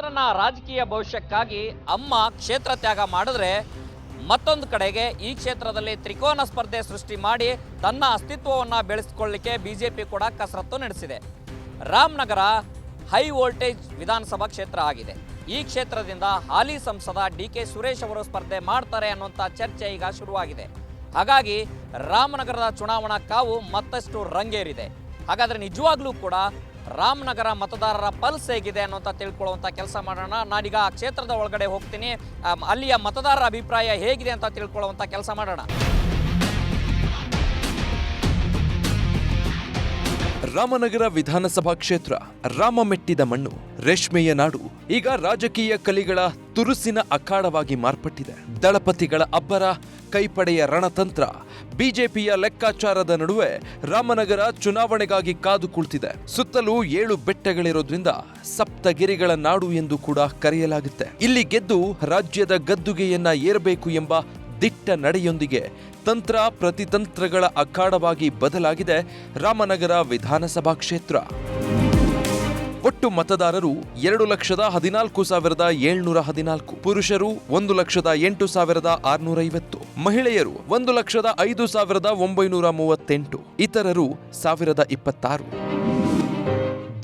ಪುತ್ರನ ರಾಜಕೀಯ ಭವಿಷ್ಯಕ್ಕಾಗಿ ಅಮ್ಮ ಕ್ಷೇತ್ರ ತ್ಯಾಗ ಮಾಡಿದ್ರೆ ಮತ್ತೊಂದು ಕಡೆಗೆ ಈ ಕ್ಷೇತ್ರದಲ್ಲಿ ತ್ರಿಕೋನ ಸ್ಪರ್ಧೆ ಸೃಷ್ಟಿ ಮಾಡಿ ತನ್ನ ಅಸ್ತಿತ್ವವನ್ನು ಬೆಳೆಸಿಕೊಳ್ಳಲಿಕ್ಕೆ ಬಿಜೆಪಿ ಕೂಡ ಕಸರತ್ತು ನಡೆಸಿದೆ. ರಾಮನಗರ ಹೈ ವೋಲ್ಟೇಜ್ ವಿಧಾನಸಭಾ ಕ್ಷೇತ್ರ ಆಗಿದೆ. ಈ ಕ್ಷೇತ್ರದಿಂದ ಹಾಲಿ ಸಂಸದ ಡಿ.ಕೆ. ಸುರೇಶ್ ಅವರು ಸ್ಪರ್ಧೆ ಮಾಡ್ತಾರೆ ಅನ್ನುವಂಥ ಚರ್ಚೆ ಈಗ ಶುರುವಾಗಿದೆ. ಹಾಗಾಗಿ ರಾಮನಗರದ ಚುನಾವಣಾ ಕಾವು ಮತ್ತಷ್ಟು ರಂಗೇರಿದೆ. ಹಾಗಾದರೆ ನಿಜವಾಗ್ಲೂ ಕೂಡ ರಾಮನಗರ ಮತದಾರರ ಪಲ್ಸ್ ಹೇಗಿದೆ ಅನ್ನೋಂಥ ತಿಳ್ಕೊಳ್ಳುವಂಥ ಕೆಲಸ ಮಾಡೋಣ. ನಾನೀಗ ಆ ಕ್ಷೇತ್ರದ ಒಳಗಡೆ ಹೋಗ್ತೀನಿ, ಅಲ್ಲಿಯ ಮತದಾರರ ಅಭಿಪ್ರಾಯ ಹೇಗಿದೆ ಅಂತ ತಿಳ್ಕೊಳ್ಳುವಂಥ ಕೆಲಸ ಮಾಡೋಣ. ರಾಮನಗರ ವಿಧಾನಸಭಾ ಕ್ಷೇತ್ರ ರಾಮ ಮೆಟ್ಟಿದ ಮಣ್ಣು, ರೇಷ್ಮೆಯ ನಾಡು ಈಗ ರಾಜಕೀಯ ಕಲಿಗಳ ತುರುಸಿನ ಅಖಾಡವಾಗಿ ಮಾರ್ಪಟ್ಟಿದೆ. ದಳಪತಿಗಳ ಅಬ್ಬರ, ಕೈಪಡೆಯ ರಣತಂತ್ರ, ಬಿಜೆಪಿಯ ಲೆಕ್ಕಾಚಾರದ ನಡುವೆ ರಾಮನಗರ ಚುನಾವಣೆಗಾಗಿ ಕಾದು ಕುಳಿತಿದೆ. ಸುತ್ತಲೂ 7 ಬೆಟ್ಟಗಳಿರೋದ್ರಿಂದ ಸಪ್ತಗಿರಿಗಳ ನಾಡು ಎಂದು ಕೂಡ ಕರೆಯಲಾಗುತ್ತೆ. ಇಲ್ಲಿ ಗೆದ್ದು ರಾಜ್ಯದ ಗದ್ದುಗೆಯನ್ನ ಏರಬೇಕು ಎಂಬ ದಿಟ್ಟ ನಡೆಯೊಂದಿಗೆ ತಂತ್ರ ಪ್ರತಿತಂತ್ರಗಳ ಅಖಾಡವಾಗಿ ಬದಲಾಗಿದೆ ರಾಮನಗರ ವಿಧಾನಸಭಾ ಕ್ಷೇತ್ರ. ಒಟ್ಟು ಮತದಾರರು 2,14,714, ಪುರುಷರು 1,08,650, ಮಹಿಳೆಯರು 1,05,938, ಇತರರು 1,026.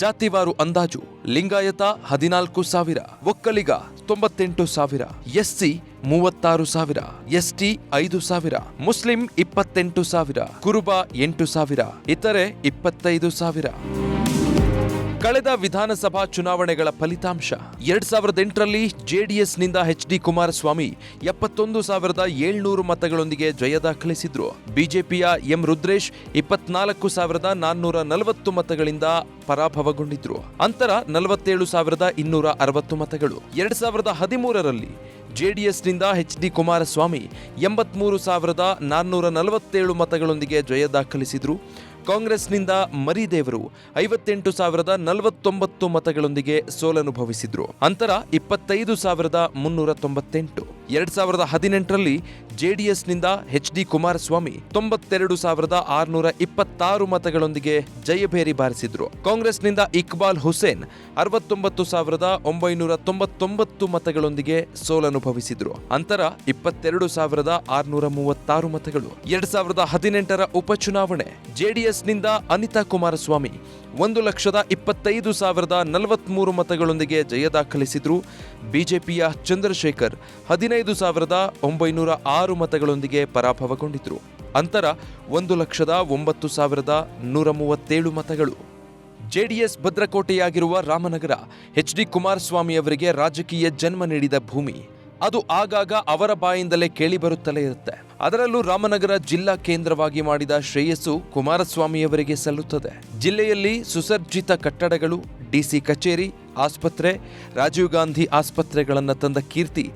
ಜಾತಿವಾರು ಅಂದಾಜು: Lingayat 14,000, Vokkaliga 98,000, SC 36,000, ST 5,000, Muslim 28,000, Kuruba 8,000, ಇತರೆ 25,000. ಕಳೆದ ವಿಧಾನಸಭಾ ಚುನಾವಣೆಗಳ ಫಲಿತಾಂಶ: 2008ರಲ್ಲಿ ಜೆಡಿಎಸ್ನಿಂದ ಎಚ್.ಡಿ. ಕುಮಾರಸ್ವಾಮಿ 71,700 ಮತಗಳೊಂದಿಗೆ ಜಯ ದಾಖಲಿಸಿದ್ರು. ಬಿಜೆಪಿಯ ಎಂ. ರುದ್ರೇಶ್ 24,440 ಮತಗಳಿಂದ ಪರಾಭವಗೊಂಡಿದ್ರು. ಅಂತರ 47,260 ಮತಗಳು. 2013ರಲ್ಲಿ ಜೆಡಿಎಸ್ನಿಂದ ಎಚ್.ಡಿ. ಕುಮಾರಸ್ವಾಮಿ 83,447 ಮತಗಳೊಂದಿಗೆ ಜಯ ದಾಖಲಿಸಿದ್ರು. ಕಾಂಗ್ರೆಸ್ನಿಂದ ಮರಿದೇವರು 58,049 ಮತಗಳೊಂದಿಗೆ ಸೋಲನುಭವಿಸಿದ್ರು. ಅಂತರ 25,398. 2018ರಲ್ಲಿ ಜೆಡಿಎಸ್ನಿಂದ ಎಚ್.ಡಿ. ಕುಮಾರಸ್ವಾಮಿ 92,626 ಮತಗಳೊಂದಿಗೆ ಜಯಭೇರಿ ಬಾರಿಸಿದ್ರು. ಕಾಂಗ್ರೆಸ್ನಿಂದ ಇಕ್ಬಾಲ್ ಹುಸೇನ್ 69,999 ಮತಗಳೊಂದಿಗೆ ಸೋಲನುಭವಿಸಿದ್ರು. ಅಂತರ 22,636 ಮತಗಳು. 2018ರ ಉಪಚುನಾವಣೆ: ಜೆಡಿಎಸ್ನಿಂದ ಅನಿತಾ ಕುಮಾರಸ್ವಾಮಿ 1,25,043 ಮತಗಳೊಂದಿಗೆ ಜಯ ದಾಖಲಿಸಿದ್ರು. ಬಿಜೆಪಿಯ ಚಂದ್ರಶೇಖರ್ 15,906 ಮತಗಳೊಂದಿಗೆ ಪರಾಭವಗೊಂಡಿದ್ರು. ಅಂತರ 1,09,137 ಮತಗಳು. ಜೆಡಿಎಸ್ ಭದ್ರಕೋಟೆಯಾಗಿರುವ ರಾಮನಗರ ಎಚ್.ಡಿ. ಕುಮಾರಸ್ವಾಮಿ ಅವರಿಗೆ ರಾಜಕೀಯ ಜನ್ಮ ನೀಡಿದ ಭೂಮಿ. ಅದು ಆಗಾಗ ಅವರ ಬಾಯಿಂದಲೇ ಕೇಳಿಬರುತ್ತಲೇ ಇರುತ್ತೆ. ಅದರಲ್ಲೂ ರಾಮನಗರ ಜಿಲ್ಲಾ ಕೇಂದ್ರವಾಗಿ ಮಾಡಿದ ಶ್ರೇಯಸ್ಸು ಕುಮಾರಸ್ವಾಮಿಯವರಿಗೆ ಸಲ್ಲುತ್ತದೆ. ಜಿಲ್ಲೆಯಲ್ಲಿ ಸುಸಜ್ಜಿತ ಕಟ್ಟಡಗಳು, ಡಿಸಿ ಕಚೇರಿ, ಆಸ್ಪತ್ರೆ, ರಾಜೀವ್ ಗಾಂಧಿ ಆಸ್ಪತ್ರೆಗಳನ್ನು ತಂದ ಕೀರ್ತಿ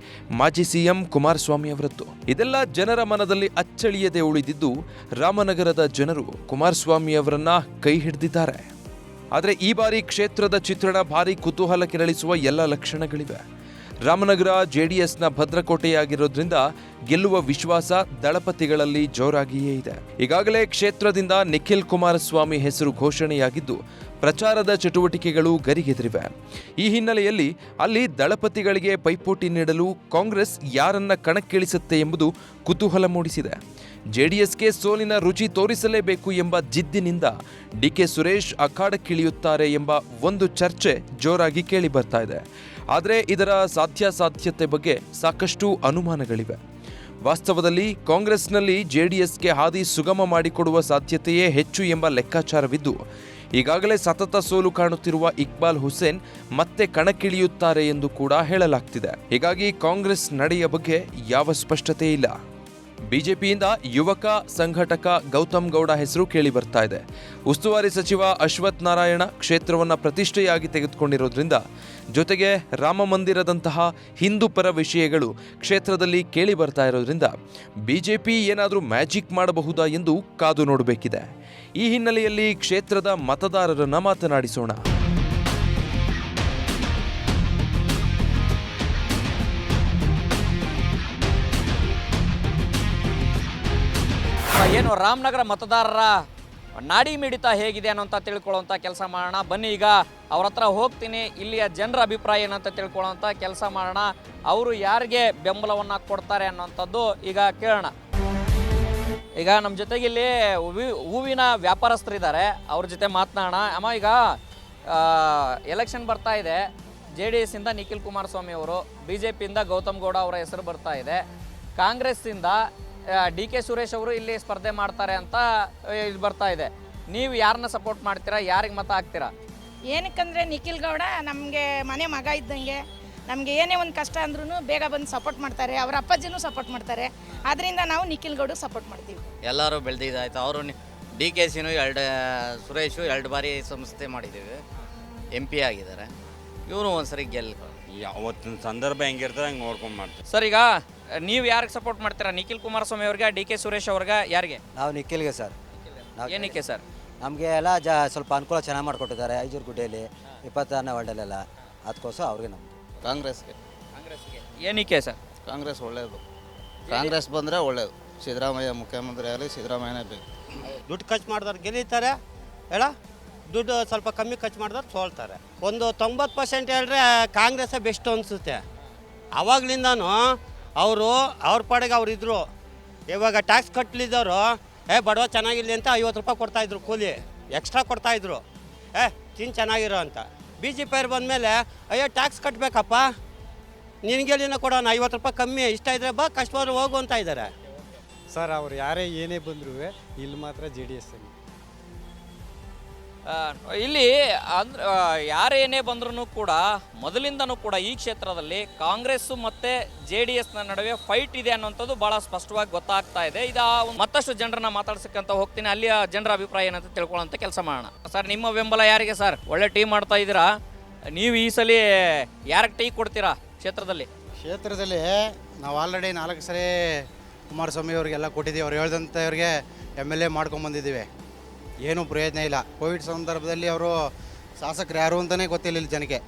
ಮಾಜಿ ಸಿಎಂ ಕುಮಾರಸ್ವಾಮಿ ಅವರದ್ದು. ಇದೆಲ್ಲ ಜನರ ಮನದಲ್ಲಿ ಅಚ್ಚಳಿಯದೆ ಉಳಿದಿದ್ದು ರಾಮನಗರದ ಜನರು ಕುಮಾರಸ್ವಾಮಿ ಅವರನ್ನ ಕೈ ಹಿಡಿದಿದ್ದಾರೆ. ಆದರೆ ಈ ಬಾರಿ ಕ್ಷೇತ್ರದ ಚಿತ್ರಣ ಭಾರಿ ಕುತೂಹಲ ಕೆರಳಿಸುವ ಎಲ್ಲ ಲಕ್ಷಣಗಳಿವೆ. ರಾಮನಗರ ಜೆಡಿಎಸ್ನ ಭದ್ರಕೋಟೆಯಾಗಿರೋದ್ರಿಂದ ಗೆಲ್ಲುವ ವಿಶ್ವಾಸ ದಳಪತಿಗಳಲ್ಲಿ ಜೋರಾಗಿಯೇ ಇದೆ. ಈಗಾಗಲೇ ಕ್ಷೇತ್ರದಿಂದ ನಿಖಿಲ್ ಕುಮಾರಸ್ವಾಮಿ ಹೆಸರು ಘೋಷಣೆಯಾಗಿದ್ದು ಪ್ರಚಾರದ ಚಟುವಟಿಕೆಗಳು ಗರಿಗೆದರಿವೆ. ಈ ಹಿನ್ನೆಲೆಯಲ್ಲಿ ಅಲ್ಲಿ ದಳಪತಿಗಳಿಗೆ ಪೈಪೋಟಿ ನೀಡಲು ಕಾಂಗ್ರೆಸ್ ಯಾರನ್ನ ಕಣಕ್ಕಿಳಿಸುತ್ತೆ ಎಂಬುದು ಕುತೂಹಲ ಮೂಡಿಸಿದೆ. ಜೆಡಿಎಸ್ಗೆ ಸೋಲಿನ ರುಚಿ ತೋರಿಸಲೇಬೇಕು ಎಂಬ ಜಿದ್ದಿನಿಂದ ಡಿ.ಕೆ. ಸುರೇಶ್ ಅಖಾಡಕ್ಕಿಳಿಯುತ್ತಾರೆ ಎಂಬ ಒಂದು ಚರ್ಚೆ ಜೋರಾಗಿ ಕೇಳಿ ಬರ್ತಾ ಇದೆ. ಆದರೆ ಇದರ ಸಾಧ್ಯಾಸಾಧ್ಯತೆ ಬಗ್ಗೆ ಸಾಕಷ್ಟು ಅನುಮಾನಗಳಿವೆ. ವಾಸ್ತವದಲ್ಲಿ ಕಾಂಗ್ರೆಸ್ನಲ್ಲಿ ಜೆಡಿಎಸ್ಗೆ ಹಾದಿ ಸುಗಮ ಮಾಡಿಕೊಡುವ ಸಾಧ್ಯತೆಯೇ ಹೆಚ್ಚು ಎಂಬ ಲೆಕ್ಕಾಚಾರವಿದ್ದು, ಈಗಾಗಲೇ ಸತತ ಸೋಲು ಕಾಣುತ್ತಿರುವ ಇಕ್ಬಾಲ್ ಹುಸೇನ್ ಮತ್ತೆ ಕಣಕ್ಕಿಳಿಯುತ್ತಾರೆ ಎಂದು ಕೂಡ ಹೇಳಲಾಗ್ತಿದೆ. ಹೀಗಾಗಿ ಕಾಂಗ್ರೆಸ್ ನಡೆಯ ಬಗ್ಗೆ ಯಾವ ಸ್ಪಷ್ಟತೆ ಇಲ್ಲ. ಬಿಜೆಪಿಯಿಂದ ಯುವಕ ಸಂಘಟಕ ಗೌತಮ್ ಗೌಡ ಹೆಸರು ಕೇಳಿ ಬರ್ತಾ ಇದೆ. ಉಸ್ತುವಾರಿ ಸಚಿವ ಅಶ್ವಥ್ ನಾರಾಯಣ ಕ್ಷೇತ್ರವನ್ನು ಪ್ರತಿಷ್ಠೆಯಾಗಿ ತೆಗೆದುಕೊಂಡಿರೋದ್ರಿಂದ, ಜೊತೆಗೆ ರಾಮ ಮಂದಿರದಂತಹ ಹಿಂದೂ ಪರ ವಿಷಯಗಳು ಕ್ಷೇತ್ರದಲ್ಲಿ ಕೇಳಿ ಬರ್ತಾ ಇರೋದ್ರಿಂದ ಬಿಜೆಪಿ ಏನಾದರೂ ಮ್ಯಾಜಿಕ್ ಮಾಡಬಹುದಾ ಎಂದು ಕಾದು ನೋಡಬೇಕಿದೆ. ಈ ಹಿನ್ನೆಲೆಯಲ್ಲಿ ಕ್ಷೇತ್ರದ ಮತದಾರರನ್ನ ಮಾತನಾಡಿಸೋಣ. ಏನು ರಾಮನಗರ ಮತದಾರರ ನಾಡಿ ಮಿಡಿತ ಹೇಗಿದೆ ಅನ್ನೋಂಥ ತಿಳ್ಕೊಳ್ಳೋಂಥ ಕೆಲಸ ಮಾಡೋಣ. ಬನ್ನಿ ಈಗ ಅವ್ರ ಹತ್ರ ಹೋಗ್ತೀನಿ, ಇಲ್ಲಿಯ ಜನರ ಅಭಿಪ್ರಾಯ ಏನಂತ ತಿಳ್ಕೊಳ್ಳೋಂಥ ಕೆಲಸ ಮಾಡೋಣ. ಅವರು ಯಾರಿಗೆ ಬೆಂಬಲವನ್ನು ಕೊಡ್ತಾರೆ ಅನ್ನೋಂಥದ್ದು ಈಗ ಕೇಳೋಣ. ಈಗ ನಮ್ಮ ಜೊತೆಗೆ ಇಲ್ಲಿ ಹೂವಿನ ವ್ಯಾಪಾರಸ್ಥರಿದ್ದಾರೆ, ಅವ್ರ ಜೊತೆ ಮಾತನಾಡೋಣ. ಅಮ್ಮ, ಈಗ ಎಲೆಕ್ಷನ್ ಬರ್ತಾ ಇದೆ. JDS ಇಂದ ನಿಖಿಲ್ ಕುಮಾರಸ್ವಾಮಿ ಅವರು, BJP ಇಂದ ಗೌತಮ್ ಗೌಡ ಅವರ ಹೆಸರು ಬರ್ತಾ ಇದೆ, ಕಾಂಗ್ರೆಸ್ಸಿಂದ DK ಸುರೇಶ್ ಅವರು ಇಲ್ಲಿ ಸ್ಪರ್ಧೆ ಮಾಡ್ತಾರೆ ಅಂತ ಇಲ್ಲಿ ಬರ್ತಾ ಇದೆ. ನೀವು ಯಾರನ್ನ ಸಪೋರ್ಟ್ ಮಾಡ್ತೀರಾ, ಯಾರಿಗೆ ಮತ ಹಾಕ್ತೀರಾ? ಏನಕ್ಕಂದರೆ ನಿಖಿಲ್ ಗೌಡ ನಮಗೆ ಮನೆ ಮಗ ಇದ್ದಂಗೆ. ನಮಗೆ ಏನೇ ಒಂದು ಕಷ್ಟ ಅಂದ್ರೂ ಬೇಗ ಬಂದು ಸಪೋರ್ಟ್ ಮಾಡ್ತಾರೆ. ಅವ್ರ ಅಪ್ಪಾಜಿನೂ ಸಪೋರ್ಟ್ ಮಾಡ್ತಾರೆ. ಆದ್ದರಿಂದ ನಾವು ನಿಖಿಲ್ ಗೌಡಗೆ ಸಪೋರ್ಟ್ ಮಾಡ್ತೀವಿ. ಎಲ್ಲರೂ ಬೆಳೆದಿದ್ದಾಯ್ತು. ಅವರು DKಸಿನೂ ಸುರೇಶು 2 ಬಾರಿ ಸಂಸ್ಥೆ ಮಾಡಿದ್ದೀವಿ, MP ಆಗಿದ್ದಾರೆ. ಇವರು ಒಂದ್ಸರಿ ಅವತ್ತಿನ ಸಂದರ್ಭ ಹೆಂಗಿರ್ತಾರೆ ಹಂಗೆ ನೋಡ್ಕೊಂಡು ಮಾಡ್ತಾರೆ. ಸರ್, ಈಗ ನೀವು ಯಾರಿಗೆ ಸಪೋರ್ಟ್ ಮಾಡ್ತೀರಾ? ನಿಖಿಲ್ ಕುಮಾರಸ್ವಾಮಿ ಅವ್ರಿಗೆ, DK ಸುರೇಶ್ ಅವ್ರಿಗೆ, ಯಾರಿಗೆ? ನಾವು ನಿಖಿಲ್ಗೆ ಸರ್. ಏನಕ್ಕೆ ಸರ್? ನಮಗೆ ಎಲ್ಲ ಸ್ವಲ್ಪ ಅನುಕೂಲ ಚೆನ್ನಾಗಿ ಮಾಡಿಕೊಟ್ಟಿದ್ದಾರೆ. ಐಜೂರುಗುಡ್ಡೆಯಲ್ಲಿ 26ನೇ ವಾರ್ಡಲ್ಲೆಲ್ಲ. ಅದಕ್ಕೋಸ್ಕರ ಅವ್ರಿಗೆ ನಮ್ಮದು ಕಾಂಗ್ರೆಸ್ಗೆ. ಏನಕ್ಕೆ ಸರ್? ಕಾಂಗ್ರೆಸ್ ಒಳ್ಳೆಯದು. ಕಾಂಗ್ರೆಸ್ ಬಂದರೆ ಒಳ್ಳೆಯದು. ಸಿದ್ದರಾಮಯ್ಯ ಮುಖ್ಯಮಂತ್ರಿ ಆಗಲಿ, ಸಿದ್ದರಾಮಯ್ಯನೇ ಬೇಕು. ದುಡ್ಡು ಖರ್ಚು ಮಾಡಿದವ್ರು ಗೆಲ್ಲೀತಾರೆ, ಹೇಳ ದುಡ್ಡು ಸ್ವಲ್ಪ ಕಮ್ಮಿ ಖರ್ಚು ಮಾಡಿದವ್ರು ಸೋಲ್ತಾರೆ. ಒಂದು 90% ಹೇಳಿದ್ರೆ ಕಾಂಗ್ರೆಸ್ಸೇ ಬೆಸ್ಟ್ ಅನಿಸುತ್ತೆ. ಆವಾಗಲಿಂದನೂ ಅವ್ರ ಪಾಡಿಗೆ ಅವ್ರು ಇದ್ದರು. ಇವಾಗ ಟ್ಯಾಕ್ಸ್ ಕಟ್ಟಲಿದ್ದವರು ಬಡವ ಚೆನ್ನಾಗಿರಲಿ ಅಂತ 50 ರೂಪಾಯಿ ಕೊಡ್ತಾಯಿದ್ರು ಕೂಲಿ, ಎಕ್ಸ್ಟ್ರಾ ಕೊಡ್ತಾಯಿದ್ರು. ತಿನ್ ಚೆನ್ನಾಗಿರೋ ಅಂತ. BJP ಅವ್ರು ಬಂದಮೇಲೆ ಅಯ್ಯೋ ಟ್ಯಾಕ್ಸ್ ಕಟ್ಟಬೇಕಪ್ಪ, ನಿನಗೆಲ್ಲಿನ ಕೊಡೋಣ 50 ರೂಪಾಯಿ ಕಮ್ಮಿ, ಇಷ್ಟ ಇದ್ರೆ ಬಾ ಕಷ್ಟವಾದ್ರು ಹೋಗು ಅಂತ ಇದ್ದಾರೆ. ಸರ್, ಅವ್ರು ಯಾರೇ ಏನೇ ಬಂದರೂ ಇಲ್ಲಿ ಮಾತ್ರ JDS ಅಲ್ಲಿ. ಇಲ್ಲಿ ಅಂದ್ರೆ ಯಾರೇನೇ ಬಂದ್ರೂ ಕೂಡ ಮೊದಲಿಂದನೂ ಕೂಡ ಈ ಕ್ಷೇತ್ರದಲ್ಲಿ ಕಾಂಗ್ರೆಸ್ಸು ಮತ್ತು JDSನ ನಡುವೆ ಫೈಟ್ ಇದೆ ಅನ್ನೋಂಥದ್ದು ಭಾಳ ಸ್ಪಷ್ಟವಾಗಿ ಗೊತ್ತಾಗ್ತಾ ಇದೆ. ಇದು ಮತ್ತಷ್ಟು ಜನರನ್ನ ಮಾತಾಡ್ಸಕ್ಕಂತ ಹೋಗ್ತೀನಿ, ಅಲ್ಲಿಯ ಜನರ ಅಭಿಪ್ರಾಯ ಏನಂತ ತಿಳ್ಕೊಳ್ಳೋಂಥ ಕೆಲಸ ಮಾಡೋಣ. ಸರ್, ನಿಮ್ಮ ಬೆಂಬಲ ಯಾರಿಗೆ ಸರ್? ಒಳ್ಳೆ ಟೀಮ್ ಮಾಡ್ತಾ ಇದ್ದೀರಾ ನೀವು. ಈ ಸಲ ಯಾರಿಗೆ ಟೀ ಕೊಡ್ತೀರಾ ಕ್ಷೇತ್ರದಲ್ಲಿ? ನಾವು ಆಲ್ರೆಡಿ 4 ಸರಿ ಕುಮಾರಸ್ವಾಮಿ ಅವ್ರಿಗೆಲ್ಲ ಕೊಟ್ಟಿದ್ದೀವಿ. ಅವ್ರು ಹೇಳ್ದಂಥವ್ರಿಗೆ MLA ಮಾಡ್ಕೊಂಬಂದಿದ್ದೀವಿ. ಏನೂ ಪ್ರಯೋಜನ ಇಲ್ಲ. ಕೋವಿಡ್ ಸಂದರ್ಭದಲ್ಲಿ ಅವರು ಶಾಸಕರು ಯಾರು ಅಂತಲೇ ಗೊತ್ತಿಲ್ಲ ಇಲ್ಲಿ ಜನಕ್ಕೆ.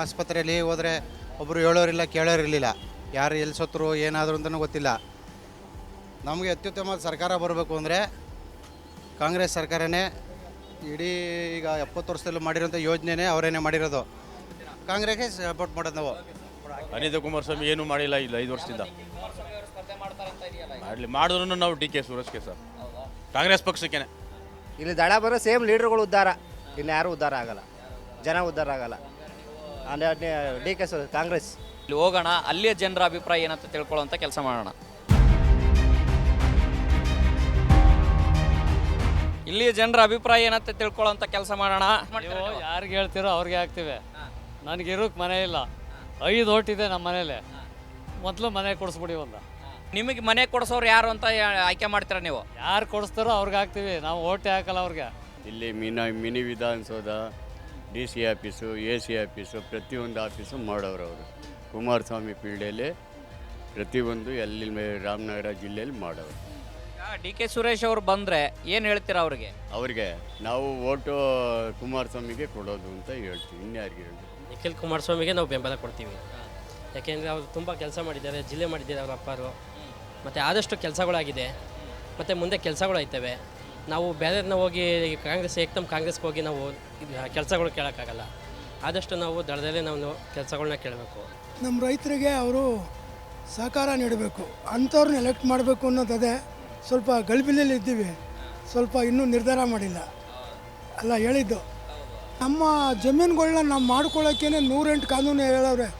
ಆಸ್ಪತ್ರೆಯಲ್ಲಿ ಹೋದರೆ ಒಬ್ಬರು ಹೇಳೋರಿಲ್ಲ, ಕೇಳೋರಿರಲಿಲ್ಲ. ಯಾರು ಎಲ್ಲಿ ಸತ್ತರು ಏನಾದರೂ ಅಂತಲೂ ಗೊತ್ತಿಲ್ಲ. ನಮಗೆ ಅತ್ಯುತ್ತಮವಾದ ಸರ್ಕಾರ ಬರಬೇಕು ಅಂದರೆ ಕಾಂಗ್ರೆಸ್ ಸರ್ಕಾರನೇ. ಇಡೀ ಈಗ 70 ವರ್ಷದಲ್ಲೂ ಮಾಡಿರೋಂಥ ಯೋಜನೆನೇ ಅವರೇನೇ ಮಾಡಿರೋದು. ಕಾಂಗ್ರೆಸ್ಗೆ ಸಪೋರ್ಟ್ ಮಾಡೋದು ನಾವು. ಅನಿತಾ ಕುಮಾರಸ್ವಾಮಿ ಏನೂ ಮಾಡಿಲ್ಲ ಇಲ್ಲ 5 ವರ್ಷದಿಂದ. ಮಾಡಿದ್ರು ನಾವು DK ಸುರೇಶ್ಗೆ ಸರ್, ಕಾಂಗ್ರೆಸ್ ಪಕ್ಷಕ್ಕೇನೆ. ಇಲ್ಲಿ ದಳ ಬರೋ ಸೇಮ್ ಲೀಡರ್ಗಳು ಉದ್ಧಾರ, ಇನ್ನು ಯಾರೂ ಉದ್ಧಾರ ಆಗಲ್ಲ, ಜನ ಉದ್ಧಾರ ಆಗಲ್ಲ. DK ಕಾಂಗ್ರೆಸ್. ಇಲ್ಲಿ ಹೋಗೋಣ, ಅಲ್ಲಿಯ ಜನರ ಅಭಿಪ್ರಾಯ ಏನಂತ ತಿಳ್ಕೊಳ್ಳೋಂಥ ಕೆಲಸ ಮಾಡೋಣ. ಇಲ್ಲಿಯ ಜನರ ಅಭಿಪ್ರಾಯ ಏನಂತ ತಿಳ್ಕೊಳ್ಳೋಂಥ ಕೆಲಸ ಮಾಡೋಣ. ಯಾರಿಗೆ ಹೇಳ್ತೀರೋ ಅವ್ರಿಗೆ ಹಾಕ್ತೀವಿ. ನನಗಿರೋಕ್ಕೆ ಮನೆ ಇಲ್ಲ, 5 ಓಟಿದೆ ನಮ್ಮ ಮನೇಲಿ. ಮೊದಲು ಮನೆ ಕೊಡಿಸ್ಬಿಡಿ ಒಂದು. ನಿಮಗೆ ಮನೆ ಕೊಡಿಸೋರು ಯಾರು ಅಂತ ಆಯ್ಕೆ ಮಾಡ್ತೀರಾ ನೀವು? ಯಾರು ಕೊಡಿಸ್ತಾರೋ ಅವ್ರಿಗೆ ಹಾಕ್ತೀವಿ, ನಾವು ಓಟೇ ಹಾಕಲ್ಲ ಅವ್ರಿಗೆ. ಇಲ್ಲಿ mini Vidhana Soudha, DC office, AC office, ಪ್ರತಿಯೊಂದು ಆಫೀಸು ಮಾಡೋರು ಅವರು. ಕುಮಾರಸ್ವಾಮಿ ಪೀಳಿಗೆಯಲ್ಲಿ ಪ್ರತಿಯೊಂದು ಎಲ್ಲಿ ರಾಮನಗರ ಜಿಲ್ಲೆಯಲ್ಲಿ ಮಾಡೋರು. DK ಸುರೇಶ್ ಅವರು ಬಂದರೆ ಏನು ಹೇಳ್ತೀರಾ ಅವ್ರಿಗೆ? ನಾವು ಓಟು ಕುಮಾರಸ್ವಾಮಿಗೆ ಕೊಡೋದು ಅಂತ ಹೇಳ್ತೀವಿ. ಇನ್ಯಾರಿಗೆ ಹೇಳಿ? ನಿಖಿಲ್ ಕುಮಾರಸ್ವಾಮಿಗೆ ನಾವು ಬೆಂಬಲ ಕೊಡ್ತೀವಿ. ಯಾಕೆಂದರೆ ಅವರು ತುಂಬ ಕೆಲಸ ಮಾಡಿದ್ದಾರೆ, ಜಿಲ್ಲೆ ಮಾಡಿದ್ದಾರೆ ಅವ್ರ ಅಪ್ಪರು. ಮತ್ತು ಆದಷ್ಟು ಕೆಲಸಗಳಾಗಿದೆ, ಮತ್ತು ಮುಂದೆ ಕೆಲಸಗಳಾಯ್ತವೆ. ನಾವು ಬೇರೆಯವ್ರನ್ನ ಹೋಗಿ ಕಾಂಗ್ರೆಸ್ಗೆ ಹೋಗಿ ನಾವು ಕೆಲಸಗಳು ಕೇಳೋಕ್ಕಾಗಲ್ಲ. ಆದಷ್ಟು ನಾವು ದಳದಲ್ಲೇ ನಾವು ಕೆಲಸಗಳನ್ನ ಕೇಳಬೇಕು. ನಮ್ಮ ರೈತರಿಗೆ ಅವರು ಸಹಕಾರ ನೀಡಬೇಕು, ಅಂಥವ್ರನ್ನ ಎಲೆಕ್ಟ್ ಮಾಡಬೇಕು ಅನ್ನೋದದೇ. ಸ್ವಲ್ಪ ಗಲಿಬಿಲಿಯಲ್ಲಿ ಇದ್ದೀವಿ, ಸ್ವಲ್ಪ ಇನ್ನೂ ನಿರ್ಧಾರ ಮಾಡಿಲ್ಲ. ಅಲ್ಲ ಹೇಳಿದ್ದು, ನಮ್ಮ ಜಮೀನುಗಳನ್ನ ನಾವು ಮಾಡ್ಕೊಳ್ಳೋಕ್ಕೇ 108 ಕಾನೂನು ಹೇಳವ್ರೆ.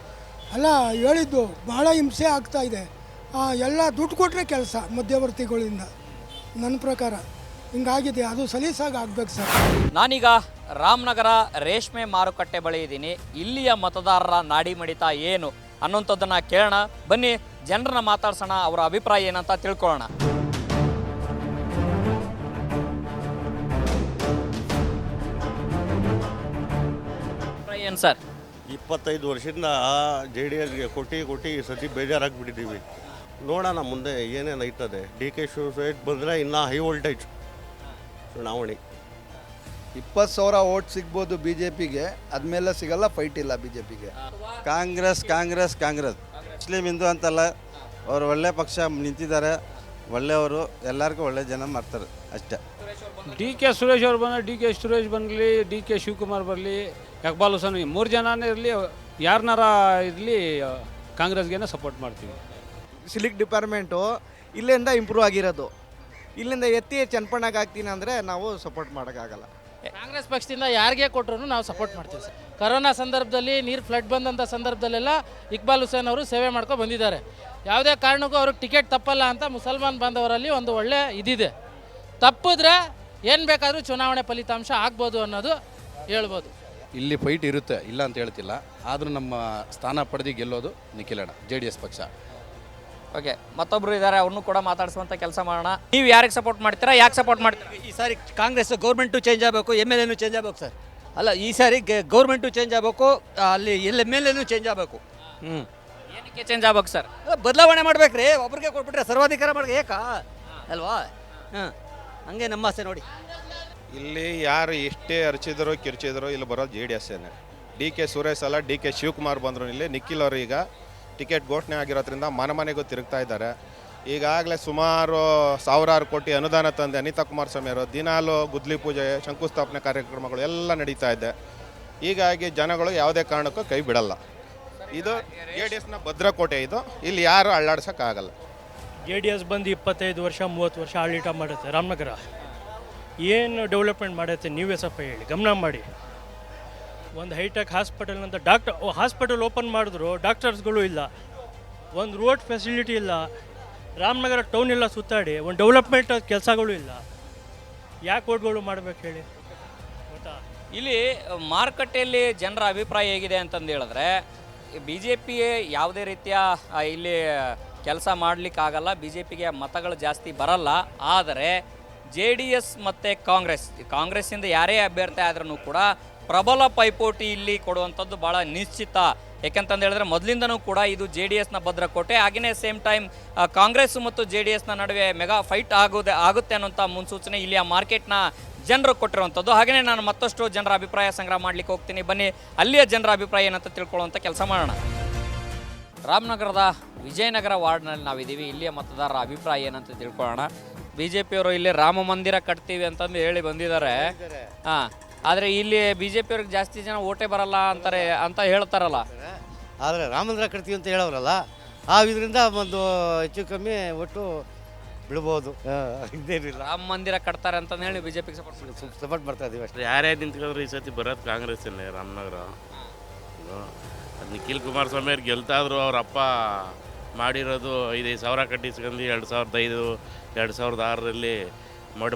ಅಲ್ಲ ಹೇಳಿದ್ದು ಭಾಳ ಹಿಂಸೆ ಆಗ್ತಾಯಿದೆ. ಎಲ್ಲ ದುಡ್ಡು ಕೊಟ್ಟರೆ ಕೆಲಸ ಮಧ್ಯವರ್ತಿಗಳಿಂದ. ನನ್ನ ಪ್ರಕಾರ ಹಿಂಗಾಗಿದೆ, ಅದು ಸಲೀಸಾಗಿ ಆಗ್ಬೇಕು ಸರ್. ನಾನೀಗ ರಾಮನಗರ ರೇಷ್ಮೆ ಮಾರುಕಟ್ಟೆ ಬಳಿ ಇದ್ದೀನಿ. ಇಲ್ಲಿಯ ಮತದಾರರ ನಾಡಿ ಮಿಡಿತ ಏನು ಅನ್ನೋಂಥದ್ದನ್ನು ಕೇಳೋಣ. ಬನ್ನಿ, ಜನರನ್ನ ಮಾತಾಡ್ಸೋಣ, ಅವರ ಅಭಿಪ್ರಾಯ ಏನಂತ ತಿಳ್ಕೊಳ್ಳೋಣ. ಏನು ಸರ್? 25 ವರ್ಷದಿಂದ JDSಗೆ ಕೊಟ್ಟು ಈ ಸತಿ ಬೇಜಾರಾಗಿಬಿಟ್ಟಿದ್ದೀವಿ. ನೋಡೋಣ ಮುಂದೆ ಏನೇನು ಐತದೆ. DK ಸುರೇಶ್ ಬಂದರೆ ಇನ್ನೂ ಹೈ ವೋಲ್ಟೇಜ್ ಚುನಾವಣೆ. 20,000 ಓಟ್ ಸಿಗ್ಬೋದು BJPಗೆ, ಅದ್ಮೇಲೆ ಸಿಗಲ್ಲ. ಫೈಟ್ ಇಲ್ಲ BJPಗೆ. ಕಾಂಗ್ರೆಸ್ ಮುಸ್ಲಿಂ ಹಿಂದೂ ಅಂತಲ್ಲ, ಅವರು ಒಳ್ಳೆ ಪಕ್ಷ ನಿಂತಿದ್ದಾರೆ. ಒಳ್ಳೆಯವರು, ಎಲ್ಲರಿಗೂ ಒಳ್ಳೆ ಜನ ಮಾಡ್ತಾರೆ ಅಷ್ಟೇ. ಡಿ ಕೆ ಸುರೇಶ್ ಅವ್ರು ಬಂದರೆ ಡಿ ಕೆ ಸುರೇಶ್ ಬರಲಿ, ಡಿ ಕೆ ಶಿವಕುಮಾರ್ ಬರಲಿ, ಇಕ್ಬಾಲ್ ಹುಸೇನ್, 3 ಜನನೇ ಇರಲಿ, ಯಾರನ್ನಾರ ಇರಲಿ ಕಾಂಗ್ರೆಸ್ಗೇನೆ ಸಪೋರ್ಟ್ ಮಾಡ್ತೀವಿ. ಸಿಲ್ಕ್ ಡಿಪಾರ್ಟ್ಮೆಂಟು ಇಲ್ಲಿಂದ ಇಂಪ್ರೂವ್ ಆಗಿರೋದು. ಇಲ್ಲಿಂದ ಎತ್ತಿ ಚನ್ನಪಣ್ಣಗೆ ಹಾಕ್ತೀನಿ ಅಂದರೆ ನಾವು ಸಪೋರ್ಟ್ ಮಾಡೋಕ್ಕಾಗಲ್ಲ. ಕಾಂಗ್ರೆಸ್ ಪಕ್ಷದಿಂದ ಯಾರಿಗೆ ಕೊಟ್ಟರು ನಾವು ಸಪೋರ್ಟ್ ಮಾಡ್ತೀವಿ ಸರ್. ಕರೋನಾ ಸಂದರ್ಭದಲ್ಲಿ ನೀರು ಫ್ಲಡ್ ಬಂದಂಥ ಸಂದರ್ಭದಲ್ಲೆಲ್ಲ ಇಕ್ಬಾಲ್ ಹುಸೇನ್ ಅವರು ಸೇವೆ ಮಾಡ್ಕೊಂಡು ಬಂದಿದ್ದಾರೆ. ಯಾವುದೇ ಕಾರಣಕ್ಕೂ ಅವ್ರಿಗೆ ಟಿಕೆಟ್ ತಪ್ಪಲ್ಲ ಅಂತ ಮುಸಲ್ಮಾನ್ ಬಾಂಧವರಲ್ಲಿ ಒಂದು ಒಳ್ಳೆ ಇದಿದೆ. ತಪ್ಪಿದ್ರೆ ಏನು ಬೇಕಾದರೂ ಚುನಾವಣೆ ಫಲಿತಾಂಶ ಆಗ್ಬೋದು ಅನ್ನೋದು ಹೇಳ್ಬೋದು. ಇಲ್ಲಿ ಫೈಟ್ ಇರುತ್ತೆ, ಇಲ್ಲ ಅಂತ ಹೇಳ್ತಿಲ್ಲ. ಆದರೂ ನಮ್ಮ ಸ್ಥಾನ ಪಡೆದು ಗೆಲ್ಲೋದು ನಿಖಿಲಣ್ಣ, JDS ಪಕ್ಷ. ಓಕೆ, ಮತ್ತೊಬ್ರು ಇದ್ದಾರೆ, ಅವ್ರನ್ನೂ ಕೂಡ ಮಾತಾಡಿಸುವಂಥ ಕೆಲಸ ಮಾಡೋಣ. ನೀವು ಯಾರಿಗೆ ಸಪೋರ್ಟ್ ಮಾಡ್ತೀರಾ, ಯಾಕೆ ಸಪೋರ್ಟ್ ಮಾಡ್ತೀರಾ? ಈ ಸಾರಿ ಕಾಂಗ್ರೆಸ್ ಗೌರ್ಮೆಂಟು ಚೇಂಜ್ ಆಗಬೇಕು, MLA ಚೇಂಜ್ ಆಗಬೇಕು ಸರ್. ಅಲ್ಲ, ಈ ಸಾರಿ ಗೌರ್ಮೆಂಟು ಚೇಂಜ್ ಆಗಬೇಕು, ಅಲ್ಲಿ MLA ಚೇಂಜ್ ಆಗಬೇಕು. ಏನಕ್ಕೆ ಚೇಂಜ್ ಆಗ್ಬೇಕು ಸರ್? ಬದಲಾವಣೆ ಮಾಡ್ಬೇಕ್ರಿ. ಒಬ್ರಿಗೆ ಕೊಟ್ಬಿಟ್ರೆ ಸರ್ವಾಧಿಕಾರ ಮಾಡಿ ಏಕ ಅಲ್ವಾ? ಹಂಗೆ ನಮ್ಮ ಆಸೆ ನೋಡಿ. ಇಲ್ಲಿ ಯಾರು ಎಷ್ಟೇ ಅರ್ಚಿದ್ರು ಕಿರ್ಚಿದ್ರು ಇಲ್ಲಿ ಬರೋದು JDS. DK ಸುರೇಶ್ ಅಲ್ಲ, DK ಶಿವಕುಮಾರ್ ಬಂದರು. ಇಲ್ಲಿ ನಿಖಿಲ್ ಅವರು ಈಗ ಟಿಕೆಟ್ ಘೋಷಣೆ ಆಗಿರೋದ್ರಿಂದ ಮನೆಗೂ ತಿರುಗ್ತಾ ಇದ್ದಾರೆ. ಈಗಾಗಲೇ ಸುಮಾರು ಸಾವಿರಾರು ಕೋಟಿ ಅನುದಾನ ತಂದೆ ಅನಿತಾ ಕುಮಾರಸ್ವಾಮಿ ಅವರು ದಿನಾಲು ಗುದ್ಲಿ ಪೂಜೆ, ಶಂಕುಸ್ಥಾಪನೆ ಕಾರ್ಯಕ್ರಮಗಳು ಎಲ್ಲ ನಡೀತಾ ಇದೆ. ಹೀಗಾಗಿ ಜನಗಳು ಯಾವುದೇ ಕಾರಣಕ್ಕೂ ಕೈ ಬಿಡಲ್ಲ. ಇದು JDSನ ಭದ್ರಕೋಟೆ. ಇದು ಇಲ್ಲಿ ಯಾರು ಅಳ್ಳಾಡ್ಸೋಕ್ಕಾಗಲ್ಲ. JDS ಬಂದು 25 ವರ್ಷ 30 ವರ್ಷ ಆಡಳಿತ ಮಾಡುತ್ತೆ. ರಾಮನಗರ ಏನು ಡೆವಲಪ್ಮೆಂಟ್ ಮಾಡುತ್ತೆ ನೀವೇ ಸ್ವಲ್ಪ ಹೇಳಿ, ಗಮನ ಮಾಡಿ. ಒಂದು ಹೈಟೆಕ್ ಹಾಸ್ಪಿಟಲ್ ಅಂತ ಹಾಸ್ಪಿಟಲ್ ಓಪನ್ ಮಾಡಿದ್ರು, ಡಾಕ್ಟರ್ಸ್ಗಳು ಇಲ್ಲ, ಒಂದು ರೋಡ್ ಫೆಸಿಲಿಟಿ ಇಲ್ಲ, ರಾಮನಗರ ಟೌನ್ ಎಲ್ಲ ಸುತ್ತಾಡಿ ಒಂದು ಡೆವಲಪ್ಮೆಂಟ್ ಕೆಲಸಗಳು ಇಲ್ಲ. ಯಾಕೆ ಓಟ್ಗಳು ಮಾಡ್ಬೇಕು ಹೇಳಿ? ಗೊತ್ತಾ? ಇಲ್ಲಿ ಮಾರುಕಟ್ಟೆಯಲ್ಲಿ ಜನರ ಅಭಿಪ್ರಾಯ ಹೇಗಿದೆ ಅಂತಂದು ಹೇಳಿದ್ರೆ, BJP ಯಾವುದೇ ರೀತಿಯ ಇಲ್ಲಿ ಕೆಲಸ ಮಾಡಲಿಕ್ಕಾಗಲ್ಲ, BJPಗೆ ಮತಗಳು ಜಾಸ್ತಿ ಬರಲ್ಲ. ಆದರೆ JDS ಮತ್ತು ಕಾಂಗ್ರೆಸ್ಸಿಂದ ಯಾರೇ ಅಭ್ಯರ್ಥಿ ಆದ್ರೂ ಕೂಡ ಪ್ರಬಲ ಪೈಪೋಟಿ ಇಲ್ಲಿ ಕೊಡುವಂಥದ್ದು ಭಾಳ ನಿಶ್ಚಿತ. ಯಾಕಂತಂದು ಹೇಳಿದ್ರೆ ಮೊದಲಿಂದನೂ ಕೂಡ ಇದು JDSನ ಭದ್ರಕೋಟೆ. ಹಾಗೆಯೇ ಸೇಮ್ ಟೈಮ್ ಕಾಂಗ್ರೆಸ್ ಮತ್ತು JDSನ ನಡುವೆ ಮೆಗಾ ಫೈಟ್ ಆಗುತ್ತೆ ಅನ್ನೋಂಥ ಮುನ್ಸೂಚನೆ ಇಲ್ಲಿಯ ಮಾರ್ಕೆಟ್ನ ಜನರು ಕೊಟ್ಟಿರುವಂಥದ್ದು. ಹಾಗೆಯೇ ನಾನು ಮತ್ತಷ್ಟು ಜನರ ಅಭಿಪ್ರಾಯ ಸಂಗ್ರಹ ಮಾಡಲಿಕ್ಕೆ ಹೋಗ್ತೀನಿ. ಬನ್ನಿ ಅಲ್ಲಿಯ ಜನರ ಅಭಿಪ್ರಾಯ ಏನಂತ ತಿಳ್ಕೊಳ್ಳುವಂಥ ಕೆಲಸ ಮಾಡೋಣ. ರಾಮನಗರದ ವಿಜಯನಗರ ವಾರ್ಡ್ನಲ್ಲಿ ನಾವಿದ್ದೀವಿ. ಇಲ್ಲಿಯ ಮತದಾರರ ಅಭಿಪ್ರಾಯ ಏನಂತ ತಿಳ್ಕೊಳ್ಳೋಣ. BJPಯವರು ಇಲ್ಲಿ ರಾಮ ಮಂದಿರ ಕಟ್ತೀವಿ ಅಂತಂದು ಹೇಳಿ ಬಂದಿದ್ದಾರೆ. ಹಾಂ, ಆದರೆ ಇಲ್ಲಿ BJPಯವ್ರಿಗೆ ಜಾಸ್ತಿ ಜನ ಓಟೇ ಬರಲ್ಲ ಅಂತಾರೆ ಅಂತ ಹೇಳ್ತಾರಲ್ಲ. ಆದರೆ ರಾಮ ಮಂದಿರ ಕಟ್ತೀವಿ ಅಂತ ಹೇಳೋರಲ್ಲ, ಆ ಇದರಿಂದ ಒಂದು ಹೆಚ್ಚು ಕಮ್ಮಿ ಒಟ್ಟು ಬಿಡ್ಬೋದು. ಇದೇನಿಲ್ಲ, ರಾಮ ಮಂದಿರ ಕಟ್ತಾರೆ ಅಂತಂದು ಹೇಳಿ BJPಗೆ ಸಪೋರ್ಟ್ ಮಾಡ್ತಾ ಇದ್ದೀವಿ ಅಷ್ಟೇ. ಯಾರೇ ನಿಂತ್ಕೊಂಡ್ರೆ ಈ ಸತಿ ಬರೋದು ಕಾಂಗ್ರೆಸ್ಸಲ್ಲೇ. ರಾಮನಗರ ನಿಖಿಲ್ ಕುಮಾರಸ್ವಾಮಿ ಅವ್ರು ಗೆಲ್ತಾದ್ರು, ಅವ್ರ ಅಪ್ಪ ಮಾಡಿರೋದು 5,000 ಸಾವಿರ ಕಟ್ಟಿಸ್ಕೊಂಡು 2005 2006ರಲ್ಲಿ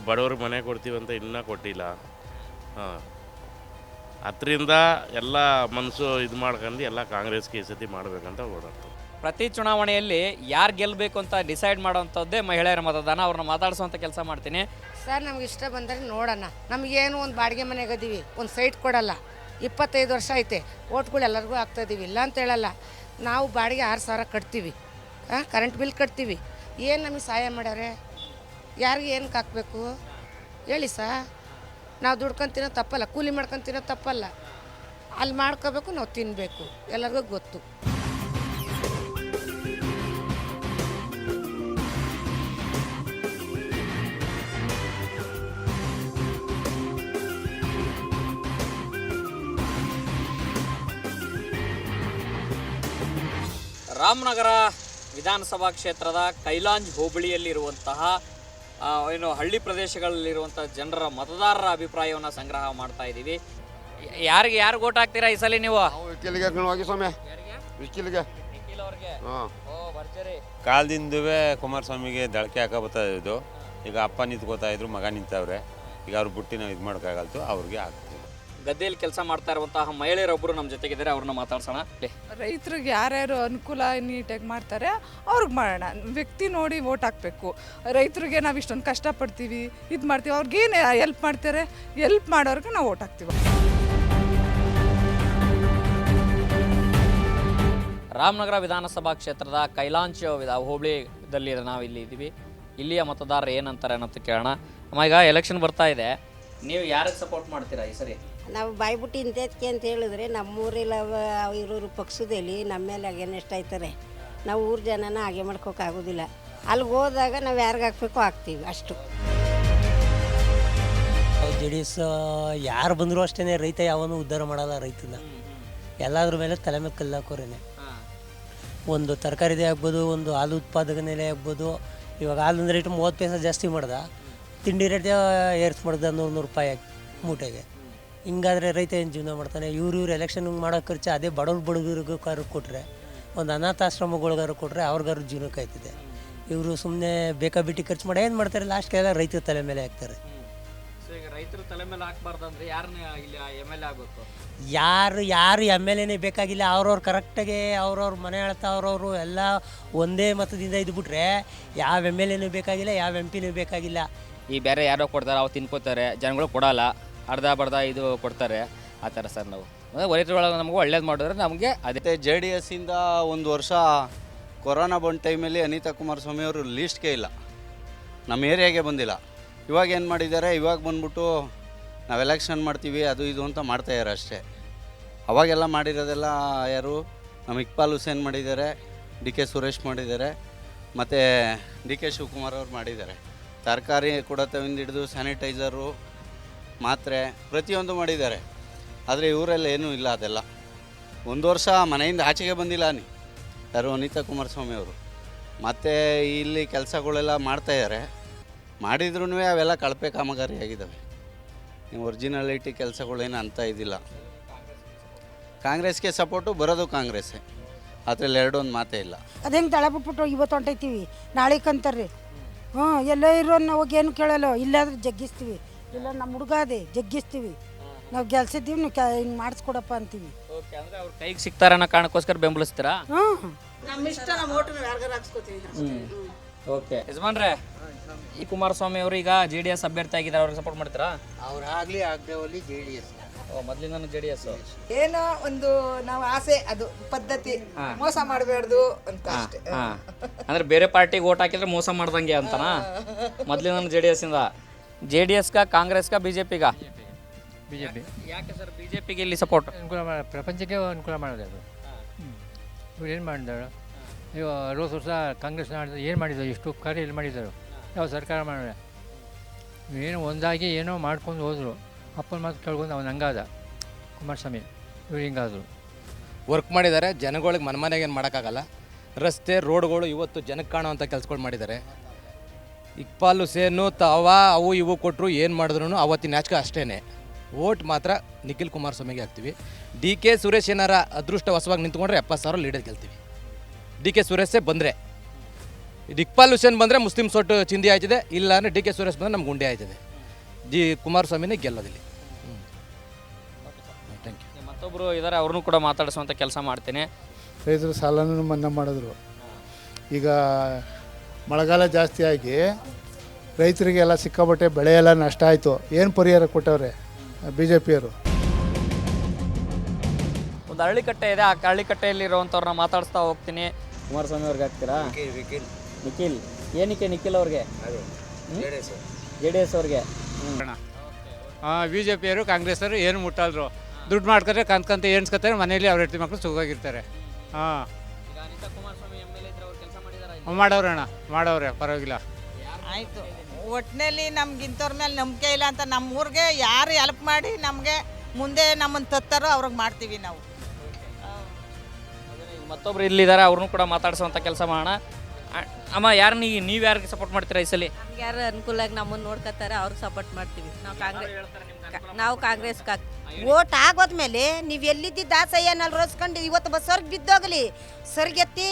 ಬಡವ್ರಿಗೆ ಮನೆ ಕೊಡ್ತೀವಿ ಅಂತ ಇನ್ನೂ ಕೊಟ್ಟಿಲ್ಲ. ಅದರಿಂದ ಎಲ್ಲ ಮನಸ್ಸು ಇದು ಮಾಡ್ಕೊಂಡು ಎಲ್ಲ ಕಾಂಗ್ರೆಸ್ಗೆ ಈ ಸತಿ ಮಾಡಬೇಕಂತ ಓಡಾಡ್ತಾರೆ. ಪ್ರತಿ ಚುನಾವಣೆಯಲ್ಲಿ ಯಾರು ಗೆಲ್ಲಬೇಕು ಅಂತ ಡಿಸೈಡ್ ಮಾಡೋವಂಥದ್ದೇ ಮಹಿಳೆಯರ ಮತದಾನ. ಅವ್ರನ್ನ ಮಾತಾಡಿಸುವಂಥ ಕೆಲಸ ಮಾಡ್ತೀನಿ. ಸರ್, ನಮ್ಗೆ ಇಷ್ಟ ಬಂದರೆ ನೋಡೋಣ. ನಮಗೇನು ಒಂದು ಬಾಡಿಗೆ ಮನೆಗದೀವಿ, ಒಂದು ಸೈಟ್ ಕೊಡಲ್ಲ. 25 ವರ್ಷ ಐತೆ, ಓಟ್ಗಳು ಎಲ್ಲರಿಗೂ ಆಗ್ತಾಯಿದ್ದೀವಿ, ಇಲ್ಲ ಅಂತ ಹೇಳಲ್ಲ. ನಾವು ಬಾಡಿಗೆ 6,000 ಕಟ್ತೀವಿ, ಕರೆಂಟ್ ಬಿಲ್ ಕಟ್ತೀವಿ. ಏನು ನಮಗೆ ಸಹಾಯ ಮಾಡ್ಯಾರೆ? ಯಾರಿಗೆ ಏನಕ್ಕೆ ಹಾಕಬೇಕು ಹೇಳಿ ಸರ್? ನಾವು ದುಡ್ಕೊಂತಿನೋ ತಪ್ಪಲ್ಲ, ಕೂಲಿ ಮಾಡ್ಕೊತಿನೋ ತಪ್ಪಲ್ಲ. ಅಲ್ಲಿ ಮಾಡ್ಕೋಬೇಕು, ನಾವು ತಿನ್ನಬೇಕು, ಎಲ್ಲರಿಗೂ ಗೊತ್ತು. ರಾಮನಗರ ವಿಧಾನಸಭಾ ಕ್ಷೇತ್ರದ ಕೈಲಾಂಜ್ ಹೋಬಳಿಯಲ್ಲಿರುವಂತಹ ಏನು ಹಳ್ಳಿ ಪ್ರದೇಶಗಳಲ್ಲಿರುವಂಥ ಜನರ ಮತದಾರರ ಅಭಿಪ್ರಾಯವನ್ನು ಸಂಗ್ರಹ ಮಾಡ್ತಾ ಇದ್ದೀವಿ. ಯಾರು ಓಟ್ ಹಾಕ್ತೀರಾ ಈ ಸಲ ನೀವು? ಕಾಲದಿಂದವೇ ಕುಮಾರಸ್ವಾಮಿಗೆ ದಳಕೆ ಹಾಕಬತ್ತಾ ಇದ್ದು. ಈಗ ಅಪ್ಪ ನಿಂತ್ಕೋತಾ ಇದ್ರು, ಮಗ ನಿಂತವ್ರೆ. ಈಗ ಅವ್ರು ಬಿಟ್ಟು ನಾವು ಇದು ಮಾಡೋಕ್ಕಾಗಲ್ತು, ಅವ್ರಿಗೆ ಹಾಕ್ತೀವಿ. ಗದ್ದೆಯಲ್ಲಿ ಕೆಲಸ ಮಾಡ್ತಾ ಇರುವಂತಹ ಮಹಿಳೆಯರೊಬ್ಬರು ನಮ್ಮ ಜೊತೆಗಿದ್ದಾರೆ, ಅವ್ರನ್ನ ಮಾತಾಡ್ಸೋಣ. ರೈತರಿಗೆ ಯಾರ್ಯಾರು ಅನುಕೂಲ ನೀಟಾಗಿ ಮಾಡ್ತಾರೆ ಅವ್ರಿಗೆ ಮಾಡೋಣ. ವ್ಯಕ್ತಿ ನೋಡಿ ವೋಟ್ ಹಾಕಬೇಕು. ರೈತರಿಗೆ ನಾವು ಇಷ್ಟೊಂದು ಕಷ್ಟಪಡ್ತೀವಿ, ಇದು ಮಾಡ್ತೀವಿ, ಅವ್ರಿಗೇನು ಹೆಲ್ಪ್ ಮಾಡ್ತಾರೆ, ಹೆಲ್ಪ್ ಮಾಡೋರಿಗೆ ನಾವು ವೋಟ್ ಹಾಕ್ತೀವಿ. ರಾಮನಗರ ವಿಧಾನಸಭಾ ಕ್ಷೇತ್ರದ ಕೈಲಾಂಚ್ ಹೋಬಳಿದಲ್ಲಿ ನಾವು ಇಲ್ಲಿ ಇದ್ದೀವಿ. ಇಲ್ಲಿಯ ಮತದಾರರು ಏನಂತಾರೆ ಅನ್ನೋದು ಕೇಳೋಣ. ಅಮ್ಮ, ಈಗ ಎಲೆಕ್ಷನ್ ಬರ್ತಾ ಇದೆ, ನೀವು ಯಾರಿಗೆ ಸಪೋರ್ಟ್ ಮಾಡ್ತೀರಾ ಈ ಸರಿ? ನಾವು ಬಾಯ್ಬಿಟ್ಟು ಇಂಥದಕ್ಕೆ ಅಂತ ಹೇಳಿದ್ರೆ ನಮ್ಮೂರೆಲ್ಲ ಇರೋರು ಪಕ್ಷದಲ್ಲಿ ನಮ್ಮ ಮೇಲೆ ಅಗೇನೆಸ್ಟ್ ಆಯ್ತಾರೆ. ನಾವು ಊರ ಜನನ ಹಾಗೆ ಮಾಡ್ಕೋಕ್ಕಾಗೋದಿಲ್ಲ. ಅಲ್ಲಿಗೆ ಹೋದಾಗ ನಾವು ಯಾರಿಗೆ ಹಾಕ್ಬೇಕು ಹಾಕ್ತೀವಿ ಅಷ್ಟು. ಜೆ ಡಿ ಎಸ್ ಯಾರು ಬಂದರೂ ಅಷ್ಟೇ, ರೈತ ಯಾವನು ಉದ್ಧಾರ ಮಾಡಲ್ಲ ರೈತನ. ಎಲ್ಲದ್ರ ಮೇಲೆ ತಲೆ ಮೇಲೆ ಕಲ್ಲು ಹಾಕೋರೇನೆ. ಒಂದು ತರಕಾರಿದೇ ಆಗ್ಬೋದು, ಒಂದು ಹಾಲು ಉತ್ಪಾದನೆ ಆಗ್ಬೋದು. ಇವಾಗ ಹಾಲಿನ ರೇಟ್ 30 ಪೈಸೆ ಜಾಸ್ತಿ ಮಾಡ್ದ, ತಿಂಡಿ ರೇಟ್ ಏರ್ಸ್ಬಿಡ್ದ 100 ರೂಪಾಯಿ ಮೂಟೆಗೆ. ಹಿಂಗಾದ್ರೆ ರೈತ ಏನು ಜೀವನ ಮಾಡ್ತಾನೆ? ಇವ್ರು ಎಲೆಕ್ಷನ್ ಮಾಡೋ ಖರ್ಚು ಅದೇ ಬಡವ್ರಿಗೂ ಕೊಟ್ಟರೆ, ಒಂದು ಅನಾಥಾಶ್ರಮಗಳಿಗಾರು ಕೊಟ್ಟರೆ ಅವ್ರಿಗಾರು ಜೀವನಕ್ಕೆ ಆಯ್ತದೆ. ಇವರು ಸುಮ್ಮನೆ ಬೇಕಾಬಿಟ್ಟು ಖರ್ಚು ಮಾಡಿ ಏನು ಮಾಡ್ತಾರೆ? ಲಾಸ್ಟ್ಗೆಲ್ಲ ರೈತರ ತಲೆ ಮೇಲೆ ಹಾಕ್ತಾರೆ. ಈಗ ರೈತರ ತಲೆ ಮೇಲೆ ಹಾಕ್ಬಾರ್ದಂದ್ರೆ ಯಾರನ್ನ ಇಲ್ಲಿ MLA ಆಗಬೇಕು? ಯಾರು MLA ಬೇಕಾಗಿಲ್ಲ. ಅವ್ರವ್ರು ಕರೆಕ್ಟಾಗಿ ಅವ್ರವ್ರ ಮನೆ ಹೇಳ್ತಾ ಅವ್ರವರು ಎಲ್ಲ ಒಂದೇ ಮತದಿಂದ ಇದ್ಬಿಟ್ರೆ ಯಾವ MLA ಬೇಕಾಗಿಲ್ಲ, ಯಾವ MP ಬೇಕಾಗಿಲ್ಲ. ಈ ಬೇರೆ ಯಾರೋ ಕೊಡ್ತಾರೆ, ಅವ್ರು ತಿನ್ಕೋತಾರೆ, ಜನಗಳು ಕೊಡಲ್ಲ, ಅರ್ಧ ಬರ್ಧ ಇದು ಕೊಡ್ತಾರೆ. ಆ ಥರ ಸರ್ ನಾವು ರೈತರೊಳಗೆ ನಮಗೂ ಒಳ್ಳೇದು ಮಾಡಿದ್ರೆ ನಮಗೆ ಅದೇ. JDS ಇಂದ ಒಂದು ವರ್ಷ ಕೊರೋನಾ ಬಂದ ಟೈಮಲ್ಲಿ ಅನಿತಾ ಕುಮಾರಸ್ವಾಮಿ ಅವರು ಲೀಸ್ಟ್ಗೆ ಇಲ್ಲ, ನಮ್ಮ ಏರಿಯಾಗೆ ಬಂದಿಲ್ಲ. ಇವಾಗ ಏನು ಮಾಡಿದ್ದಾರೆ, ಇವಾಗ ಬಂದ್ಬಿಟ್ಟು ನಾವು ಎಲೆಕ್ಷನ್ ಮಾಡ್ತೀವಿ ಅದು ಇದು ಅಂತ ಮಾಡ್ತಾಯಿದ್ದಾರೆ ಅಷ್ಟೇ. ಅವಾಗೆಲ್ಲ ಮಾಡಿರೋದೆಲ್ಲ ಯಾರು, ನಮ್ಮ ಇಕ್ಬಾಲ್ ಹುಸೇನ್ ಮಾಡಿದ್ದಾರೆ, DK ಸುರೇಶ್ ಮಾಡಿದ್ದಾರೆ, ಮತ್ತು DK ಶಿವಕುಮಾರ್ ಅವ್ರು ಮಾಡಿದ್ದಾರೆ. ತರಕಾರಿ ಕೂಡ ಹಿಡಿದು ಸ್ಯಾನಿಟೈಸರು, ಮಾತ್ರೆ ಪ್ರತಿಯೊಂದು ಮಾಡಿದ್ದಾರೆ. ಆದರೆ ಇವರೆಲ್ಲ ಏನೂ ಇಲ್ಲ. ಅದೆಲ್ಲ ಒಂದು ವರ್ಷ ಮನೆಯಿಂದ ಆಚೆಗೆ ಬಂದಿಲ್ಲ ಯಾರು ಅನಿತಾ ಕುಮಾರಸ್ವಾಮಿ ಅವರು. ಮತ್ತು ಇಲ್ಲಿ ಕೆಲಸಗಳೆಲ್ಲ ಮಾಡ್ತಾಯಿದ್ದಾರೆ, ಮಾಡಿದ್ರೂ ಅವೆಲ್ಲ ಕಳಪೆ ಕಾಮಗಾರಿಯಾಗಿದ್ದಾವೆ. ಒರಿಜಿನಾಲಿಟಿ ಕೆಲಸಗಳೇನು ಅಂತ ಇದಿಲ್ಲ. ಕಾಂಗ್ರೆಸ್ಗೆ ಸಪೋರ್ಟು ಬರೋದು ಕಾಂಗ್ರೆಸ್ಸೇ, ಅದರಲ್ಲಿ ಎರಡೊಂದು ಮಾತೇ ಇಲ್ಲ. ಅದು ಹೆಂಗೆ ತಳ ಬಿಟ್ಬಿಟ್ಟು ಇವತ್ತು ಹೊಂಟೈತೀವಿ, ನಾಳೆ ಕಂತಾರ್ರಿ. ಎಲ್ಲೇ ಇರೋ ಹೋಗಿ ಏನು ಕೇಳಲ್ಲ, ಇಲ್ಲಾದ್ರೆ ಜಗ್ಗಿಸ್ತೀವಿ. ಇಲ್ಲ ನಮ್ಮ ಹುಡುಗ ಅದೇ ಜಗ್ಗಿಸ್ತೀವಿ, ನಾವು ಗೆಲ್ಸಿದ್ದೀವಿ, ನೀವು ಹಿಂಗೆ ಮಾಡಿಸ್ಕೊಡಪ್ಪ ಅಂತೀವಿ. ಓಕೆ, ಅಂದರೆ ಅವ್ರ ಕೈಗೆ ಸಿಗ್ತಾರೆ ಅನ್ನೋ ಕಾರಣಕ್ಕೋಸ್ಕರ ಬೆಂಬಲಿಸ್ತೀರಾ? ನಮ್ಮ ಇಷ್ಟ, ನಮ್ಮ ಓಟು ಯಾರಿಗಾರು ಹಾಕ್ಸ್ಕೊತೀವಿ. ಓಕೆ ಯಜಮಾನ್ರೆ, ಈ ಕುಮಾರಸ್ವಾಮಿ ಅವರು ಈಗ JDS ಅಭ್ಯರ್ಥಿ ಆಗಿದ್ದಾರೆ, ಅವ್ರಿಗೆ ಸಪೋರ್ಟ್ ಮಾಡ್ತೀರಾ? ಅವ್ರಾಗಲಿ ಆಗದೆ ಹೋಗಲಿ JDS. ಮೊದಲಿಂದ JDS ಏನೋ ಒಂದು ನಾವು ಆಸೆ, ಅದು ಪದ್ಧತಿ, ಮೋಸ ಮಾಡಬಾರ್ದು ಅಂತ ಅಷ್ಟೇ. ಅಂದ್ರೆ ಬೇರೆ ಪಾರ್ಟಿಗೆ ಓಟ್ ಹಾಕಿದ್ರೆ ಮೋಸ ಮಾಡ್ದಂಗೆ ಅಂತನಾ? ಮೊದಲಿಂದ JDS ಇಂದ. JDS ಕಾಂಗ್ರೆಸ್ಗ BJP BJP. ಯಾಕೆ ಸರ್ BJPಗೆ ಇಲ್ಲಿ ಸಪೋರ್ಟ್? ಅನುಕೂಲ ಪ್ರಪಂಚಕ್ಕೆ ಅನುಕೂಲ ಮಾಡೋದು ಅದು. ಇವ್ರು ಏನು ಮಾಡಿದಾರೆ? ಇವಾಗ 60 ವರ್ಷ ಕಾಂಗ್ರೆಸ್ ಏನು ಮಾಡಿದ್ದಾರೆ? ಎಷ್ಟು ಕಾರ್ಯ ಎಲ್ಲಿ ಮಾಡಿದ್ದಾರೆ? ಯಾವ ಸರ್ಕಾರ ಮಾಡಿದ್ರೆ ಏನು ಒಂದಾಗಿ ಏನೋ ಮಾಡ್ಕೊಂಡು ಹೋದರು. ಅಪ್ಪನ ಮಾತು ಕೇಳ್ಕೊಂಡು ಅವನು ಹಂಗಾದ ಕುಮಾರಸ್ವಾಮಿ, ಇವ್ರು ಹಿಂಗಾದರು. ವರ್ಕ್ ಮಾಡಿದ್ದಾರೆ, ಜನಗಳಿಗೆ ಮನೆಗೆ ಏನು ಮಾಡೋಕ್ಕಾಗಲ್ಲ. ರಸ್ತೆ ರೋಡ್ಗಳು ಇವತ್ತು ಜನಕ್ಕೆ ಕಾಣೋವಂಥ ಕೆಲಸಗಳು ಮಾಡಿದ್ದಾರೆ. ಇಕ್ಬಾಲ್ ಹುಸೇನು ಅವು ಇವು ಕೊಟ್ಟರು, ಏನು ಮಾಡಿದ್ರು ಅವತ್ತಿನ ನ್ಯಾಚ್ಕ ಅಷ್ಟೇ. ವೋಟ್ ಮಾತ್ರ ನಿಖಿಲ್ ಕುಮಾರಸ್ವಾಮಿಗೆ ಹಾಕ್ತೀವಿ. DK ಸುರೇಶ್ ಏನಾರ ಅದೃಷ್ಟ ಹೊಸವಾಗಿ ನಿಂತ್ಕೊಂಡ್ರೆ 70,000 ಲೀಡರ್ ಗೆಲ್ತೀವಿ. DK ಸುರೇಶೇ ಬಂದರೆ, ಇಕ್ಬಾಲ್ ಹುಸೇನ್ ಬಂದರೆ ಮುಸ್ಲಿಂ ಸೋಟು ಚಿಂದಿ ಆಯ್ತದೆ, ಇಲ್ಲ ಅಂದರೆ DK ಸುರೇಶ್ ಬಂದರೆ ನಮ್ಗೆ ಗುಂಡೆ ಆಯ್ತದೆ. ಕುಮಾರಸ್ವಾಮಿನೇ ಗೆಲ್ಲೋದಿಲ್ಲ. Thank you. ಮತ್ತೊಬ್ಬರು ಇದ್ದಾರೆ, ಅವ್ರನ್ನೂ ಕೂಡ ಮಾತಾಡಿಸುವಂಥ ಕೆಲಸ ಮಾಡ್ತೀನಿ. ರೈತರು ಸಾಲನೂ ಮನ್ನಾ ಮಾಡಿದ್ರು. ಈಗ ಮಳೆಗಾಲ ಜಾಸ್ತಿ ಆಗಿ ರೈತರಿಗೆಲ್ಲ ಸಿಕ್ಕಾಪಟ್ಟೆ ಬೆಳೆ ಎಲ್ಲ ನಷ್ಟ ಆಯಿತು. ಏನು ಪರಿಹಾರ ಕೊಟ್ಟವ್ರೆ BJPಯವರು? ಒಂದು ಹಳ್ಳಿಕಟ್ಟೆ ಇದೆ, ಆ ಹಳ್ಳಿಕಟ್ಟೆಯಲ್ಲಿರುವಂಥವ್ರನ್ನ ಮಾತಾಡಿಸ್ತಾ ಹೋಗ್ತೀನಿ. ಕುಮಾರಸ್ವಾಮಿ ಅವ್ರಿಗೆ ಹಾಕ್ತೀರಾ? ನಿಖಿಲ್. ಏನಕ್ಕೆ ನಿಖಿಲ್ ಅವ್ರಿಗೆ? JDS ಅವ್ರಿಗೆ. BJPಯವರು ಕಾಂಗ್ರೆಸ್ಸವರು ಏನು ಮುಟ್ಟಲ್ರು, ದುಡ್ಡು ಮಾಡ್ಕೊಂಡ್ರೆ ಕಂತ ಎಣ್ಸ್ಕೊತಾರೆ, ಮನೇಲಿ ಅವ್ರ ಹೆಂಡತಿ ಮಕ್ಕಳು ಸುಖವಾಗಿರ್ತಾರೆ. ಮಾಡವ್ರೆ ಪರವಾಗಿಲ್ಲ. ಆಯಿತು, ಒಟ್ಟಿನಲ್ಲಿ ನಮ್ಗೆ ಇಂಥವ್ರ ಮೇಲೆ ನಂಬಿಕೆ ಇಲ್ಲ ಅಂತ ನಮ್ಮ ಊರಿಗೆ ಯಾರು ಹೆಲ್ಪ್ ಮಾಡಿ ನಮಗೆ ಮುಂದೆ ನಮ್ಮನ್ನು ತತ್ತಾರೋ ಅವ್ರಿಗೆ ಮಾಡ್ತೀವಿ ನಾವು. ಮತ್ತೊಬ್ರು ಇಲ್ಲಿದ್ದಾರೆ, ಅವ್ರನ್ನೂ ಕೂಡ ಮಾತಾಡಿಸುವಂಥ ಕೆಲಸ ಮಾಡೋಣ. ಅಮ್ಮ, ಯಾರು ನೀವು ಯಾರಿಗೆ ಸಪೋರ್ಟ್ ಮಾಡ್ತೀರಾ ಈ ಸಲ? ಯಾರು ಅನುಕೂಲಾಗಿ ನಮ್ಮನ್ನು ನೋಡ್ಕೊತಾರೆ ಅವ್ರಿಗೆ ಸಪೋರ್ಟ್ ಮಾಡ್ತೀವಿ. ನಾವು ಕಾಂಗ್ರೆಸ್ಗೆ ಓಟ್ ಆಗೋದ್ಮೇಲೆ ನೀವು ಎಲ್ಲಿದ್ದಿದ್ದು ಆಸೆಯನ್ನಲ್ಲಿ ರೋಸ್ಕೊಂಡು ಇವತ್ತು ಬಸ್ಸವ್ರಿಗೆ ಬಿದ್ದೋಗಲಿ, ಸರಿಗೆತ್ತಿ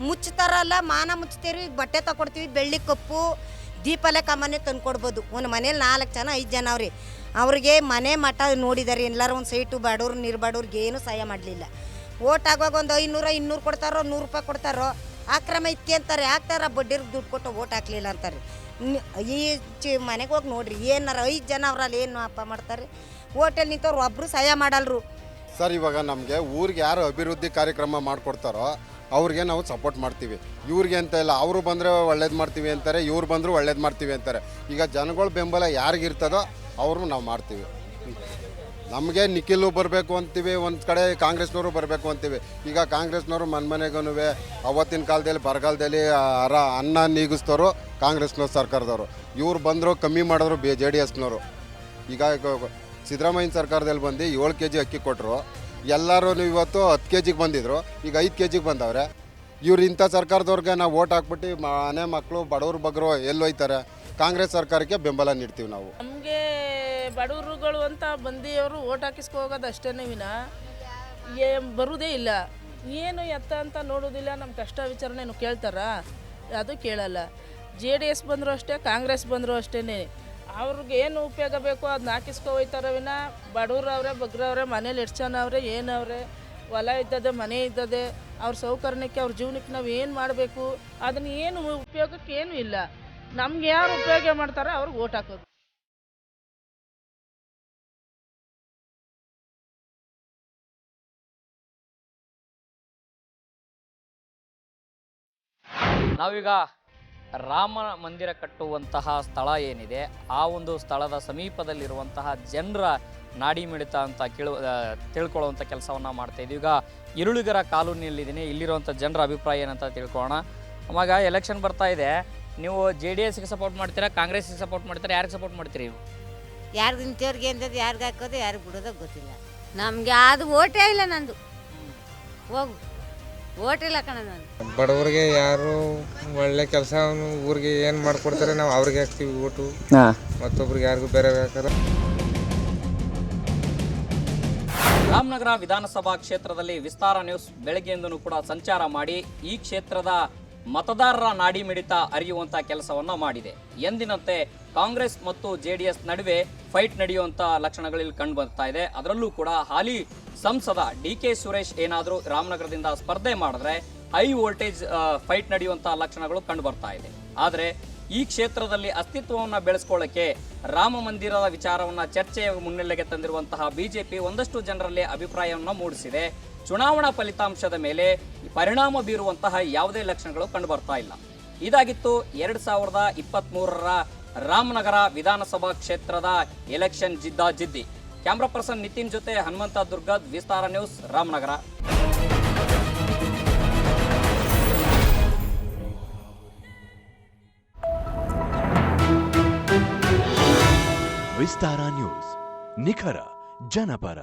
ಮುಚ್ತಾರಲ್ಲ, ಮಾನ ಮುಚ್ತೀವಿ, ಬಟ್ಟೆ ತಗೊಡ್ತೀವಿ, ಬೆಳ್ಳಿ ಕಪ್ಪು ದೀಪಲೆ ಕಮ್ಮನೆ ತಂದ್ಕೊಡ್ಬೋದು. ಒಂದು ಮನೇಲಿ 4 ಜನ 5 ಜನ ಅವ್ರಿ, ಅವ್ರಿಗೆ ಮನೆ ಮಠ ನೋಡಿದಾರೆ. ಎಲ್ಲರೂ ಒಂದು ಸೈಟು ಬಡವ್ರು ನಿರ್ಬಡವ್ರಿಗೆ ಏನೂ ಸಹಾಯ ಮಾಡಲಿಲ್ಲ. ಓಟ್ ಆಗುವಾಗ ಒಂದು 500 ಕೊಡ್ತಾರೋ, 100 ರೂಪಾಯಿ ಕೊಡ್ತಾರೋ, ಆಕ್ರಮ ಇಕ್ಕೆ ಅಂತಾರೆ, ಹಾಕ್ತಾರ ಬಡ್ಡಿರ್ಗೆ ದುಡ್ಡು ಕೊಟ್ಟು ಓಟ್ ಹಾಕ್ಲಿಲ್ಲ ಅಂತಾರೆ. ಈ ಮನೆಗೆ ಹೋಗಿ ನೋಡ್ರಿ, ಏನಾರ 5 ಜನ ಅವರಲ್ಲಿ ಏನು ಅಪ್ಪ ಮಾಡ್ತಾರೆ. ಓಟಲ್ಲಿ ನಿಂತವ್ರು ಒಬ್ಬರು ಸಹಾಯ ಮಾಡಲ್ರು. ಸರ್, ಇವಾಗ ನಮಗೆ ಊರಿಗೆ ಯಾರು ಅಭಿವೃದ್ಧಿ ಕಾರ್ಯಕ್ರಮ ಮಾಡಿಕೊಡ್ತಾರೋ ಅವ್ರಿಗೆ ನಾವು ಸಪೋರ್ಟ್ ಮಾಡ್ತೀವಿ. ಇವ್ರಿಗೆ ಅಂತ ಇಲ್ಲ, ಅವರು ಬಂದರೆ ಒಳ್ಳೇದು ಮಾಡ್ತೀವಿ ಅಂತಾರೆ, ಇವ್ರು ಬಂದರೂ ಒಳ್ಳೇದು ಮಾಡ್ತೀವಿ ಅಂತಾರೆ. ಈಗ ಜನಗಳ ಬೆಂಬಲ ಯಾರಿಗಿರ್ತದೋ ಅವ್ರನ್ನೂ ನಾವು ಮಾಡ್ತೀವಿ. ನಮಗೆ ನಿಖಿಲು ಬರಬೇಕು ಅಂತೀವಿ, ಒಂದು ಕಡೆ ಕಾಂಗ್ರೆಸ್ನವರು ಬರಬೇಕು ಅಂತೀವಿ. ಈಗ ಕಾಂಗ್ರೆಸ್ನವರು ಮನೆಗೂ ಅವತ್ತಿನ ಕಾಲದಲ್ಲಿ ಬರಗಾಲದಲ್ಲಿ ಅನ್ನ ನೀಗಿಸ್ತವರು ಕಾಂಗ್ರೆಸ್ನವ್ರು ಸರ್ಕಾರದವರು. ಇವ್ರು ಬಂದರು ಕಮ್ಮಿ ಮಾಡಿದ್ರು JDSನವರು. ಈಗ ಸಿದ್ದರಾಮಯ್ಯನ ಸರ್ಕಾರದಲ್ಲಿ ಬಂದು 7 kg ಅಕ್ಕಿ ಕೊಟ್ಟರು. ಎಲ್ಲರೂ ಇವತ್ತು 10 kgಗೆ ಬಂದಿದ್ರು, ಈಗ 5 kgಗೆ ಬಂದವ್ರೆ. ಇವ್ರು ಇಂಥ ಸರ್ಕಾರದವ್ರಿಗೆ ನಾವು ಓಟ್ ಹಾಕ್ಬಿಟ್ಟು ಮನೆ ಮಕ್ಕಳು ಬಡವ್ರು ಬಗ್ರು ಎಲ್ಲೋಯ್ತಾರೆ. ಕಾಂಗ್ರೆಸ್ ಸರ್ಕಾರಕ್ಕೆ ಬೆಂಬಲ ನೀಡ್ತೀವಿ ನಾವು. ನಮಗೆ ಬಡವರುಗಳು ಅಂತ ಬಂದಿಯವರು ಓಟ್ ಹಾಕಿಸ್ಕೊ ಹೋಗೋದು ಅಷ್ಟೇ ವಿನ ಬರುವುದೇ ಇಲ್ಲ. ಏನು ಎತ್ತ ಅಂತ ನೋಡೋದಿಲ್ಲ. ನಮ್ಮ ಕಷ್ಟ ವಿಚಾರಣೆನು ಕೇಳ್ತಾರ? ಅದು ಕೇಳಲ್ಲ. JDS ಬಂದರೂ ಅಷ್ಟೇ, ಕಾಂಗ್ರೆಸ್ ಬಂದರೂ ಅಷ್ಟೇ. ಅವ್ರಿಗೆ ಏನು ಉಪಯೋಗ ಬೇಕೋ ಅದನ್ನ ಹಾಕಿಸ್ಕೊ ಹೋಯ್ತಾರ ವಿನ ಬಡವ್ರವ್ರೆ ಬಗ್ರವ್ರೆ ಮನೇಲಿ ಎಷ್ಟು ಜನ ಅವ್ರೆ ಏನವ್ರೆ ಹೊಲ ಇದ್ದದೆ ಮನೆ ಇದ್ದದೆ ಅವ್ರ ಸೌಕರ್ಯಕ್ಕೆ ಅವ್ರ ಜೀವನಕ್ಕೆ ನಾವು ಏನು ಮಾಡಬೇಕು ಅದನ್ನ ಏನು ಉಪಯೋಗಕ್ಕೆ ಏನೂ ಇಲ್ಲ. ನಮ್ಗೆ ಯಾರು ಉಪಯೋಗ ಮಾಡ್ತಾರೆ ಅವ್ರಿಗೆ ಓಟ್ ಹಾಕೋದು. ನಾವೀಗ ರಾಮ ಮಂದಿರ ಕಟ್ಟುವಂತಹ ಸ್ಥಳ ಏನಿದೆ ಆ ಒಂದು ಸ್ಥಳದ ಸಮೀಪದಲ್ಲಿರುವಂತಹ ಜನರ ನಾಡಿ ಮಿಡಿತ ಅಂತ ತಿಳ್ಕೊಳ್ಳುವಂಥ ಕೆಲಸವನ್ನು ಮಾಡ್ತಾ ಇದ್ದೀವಿ. ಈಗ ಇರುಳಿಗರ ಕಾಲೋನಿಯಲ್ಲಿದ್ದೀನಿ. ಇಲ್ಲಿರುವಂಥ ಜನರ ಅಭಿಪ್ರಾಯ ಏನಂತ ತಿಳ್ಕೊಳ್ಳೋಣ. ಅವಾಗ ಎಲೆಕ್ಷನ್ ಬರ್ತಾ ಇದೆ, ನೀವು JDSಗೆ ಸಪೋರ್ಟ್ ಮಾಡ್ತೀರಾ, ಕಾಂಗ್ರೆಸ್ಗೆ ಸಪೋರ್ಟ್ ಮಾಡ್ತೀರಾ, ಯಾರಿಗೆ ಸಪೋರ್ಟ್ ಮಾಡ್ತೀರಿ ನೀವು? ಯಾರು ನಿಂತವ್ರಿಗೆ ಅಂತದ್ದು ಯಾರಿಗೆ ಹಾಕೋದು ಯಾರಿಗೆ ಬಿಡೋದು ಗೊತ್ತಿಲ್ಲ. ನಮಗೆ ಅದು ಓಟೇ ಇಲ್ಲ ನಂದು. ಹೋಗು ಓಟಿಲ್ಲ ಕಣ ನಾನು. ಬಡವರಿಗೆ ಯಾರು ಒಳ್ಳೆ ಕೆಲಸ ಊರಿಗೆ ಏನು ಮಾಡಿಕೊಡ್ತಾರೆ ನಾವು ಅವ್ರಿಗೆ ಹಾಕ್ತೀವಿ ಓಟು. ಮತ್ತೊಬ್ರಿಗೆ ಯಾರಿಗೂ ಬೇರೆ ಹಾಕಲ್ಲ. ರಾಮನಗರ ವಿಧಾನಸಭಾ ಕ್ಷೇತ್ರದಲ್ಲಿ ವಿಸ್ತಾರ ನ್ಯೂಸ್ ಬೆಳಗ್ಗೆಯಿಂದನೂ ಕೂಡ ಸಂಚಾರ ಮಾಡಿ ಈ ಕ್ಷೇತ್ರದ ಮತದಾರರ ನಾಡಿ ಮಿಡಿತ ಅರಿಯುವಂಥ ಕೆಲಸವನ್ನ ಮಾಡಿದೆ. ಎಂದಿನಂತೆ ಕಾಂಗ್ರೆಸ್ ಮತ್ತು JDS ನಡುವೆ ಫೈಟ್ ನಡೆಯುವಂಥ ಲಕ್ಷಣಗಳಲ್ಲಿ ಕಂಡು ಬರ್ತಾ ಇದೆ. ಅದರಲ್ಲೂ ಕೂಡ ಹಾಲಿ ಸಂಸದ DK ಸುರೇಶ್ ಏನಾದರೂ ರಾಮನಗರದಿಂದ ಸ್ಪರ್ಧೆ ಮಾಡಿದ್ರೆ ಹೈ ವೋಲ್ಟೇಜ್ ಫೈಟ್ ನಡೆಯುವಂಥ ಲಕ್ಷಣಗಳು ಕಂಡು ಬರ್ತಾ ಇದೆ. ಆದರೆ ಈ ಕ್ಷೇತ್ರದಲ್ಲಿ ಅಸ್ತಿತ್ವವನ್ನು ಬೆಳೆಸ್ಕೊಳ್ಳಕ್ಕೆ ರಾಮ ಮಂದಿರದ ವಿಚಾರವನ್ನ ಚರ್ಚೆಯ ಮುನ್ನೆಲೆಗೆ ತಂದಿರುವಂತಹ BJP ಒಂದಷ್ಟು ಜನರಲ್ಲಿ ಅಭಿಪ್ರಾಯವನ್ನು ಮೂಡಿಸಿದೆ. ಚುನಾವಣಾ ಫಲಿತಾಂಶದ ಮೇಲೆ ಪರಿಣಾಮ ಬೀರುವಂತಹ ಯಾವುದೇ ಲಕ್ಷಣಗಳು ಕಂಡು ಬರ್ತಾ ಇಲ್ಲ. ಇದಾಗಿತ್ತು 2023ರ ರಾಮನಗರ ವಿಧಾನಸಭಾ ಕ್ಷೇತ್ರದ ಎಲೆಕ್ಷನ್ ಜಿದ್ದಾಜಿದ್ದಿ. ಕ್ಯಾಮ್ರಾ ಪರ್ಸನ್ ನಿತಿನ್ ಜೊತೆ ಹನುಮಂತ ದುರ್ಗದ್, ವಿಸ್ತಾರ ನ್ಯೂಸ್, ರಾಮನಗರ. ವಿಸ್ತಾರ ನ್ಯೂಸ್, ನಿಖರ ಜನಪರ.